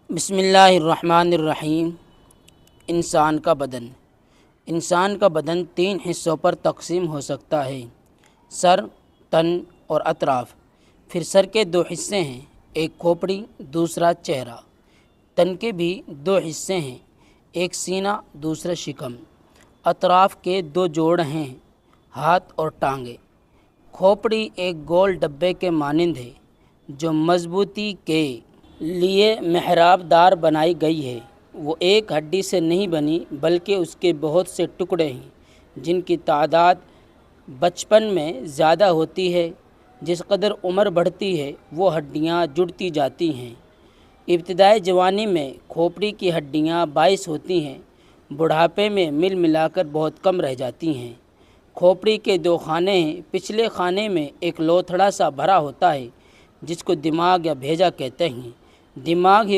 بسم اللہ الرحمن الرحیم۔ انسان کا بدن 3 حصوں پر تقسیم ہو سکتا ہے: سر، تن اور اطراف۔ پھر سر کے 2 حصے ہیں، ایک کھوپڑی، دوسرا چہرہ۔ تن کے بھی 2 حصے ہیں، ایک سینہ، دوسرا شکم۔ اطراف کے 2 جوڑ ہیں، ہاتھ اور ٹانگیں۔ کھوپڑی ایک گول ڈبے کے مانند ہے جو مضبوطی کے لیے محراب دار بنائی گئی ہے۔ وہ ایک ہڈی سے نہیں بنی بلکہ اس کے بہت سے ٹکڑے ہیں جن کی تعداد بچپن میں زیادہ ہوتی ہے۔ جس قدر عمر بڑھتی ہے وہ ہڈیاں جڑتی جاتی ہیں۔ ابتدائی جوانی میں کھوپڑی کی ہڈیاں 22 ہوتی ہیں، بڑھاپے میں مل ملا کر بہت کم رہ جاتی ہیں۔ کھوپڑی کے 2 خانے ہیں۔ پچھلے خانے میں ایک لوتھڑا سا بھرا ہوتا ہے جس کو دماغ یا بھیجا کہتے ہیں۔ دماغ ہی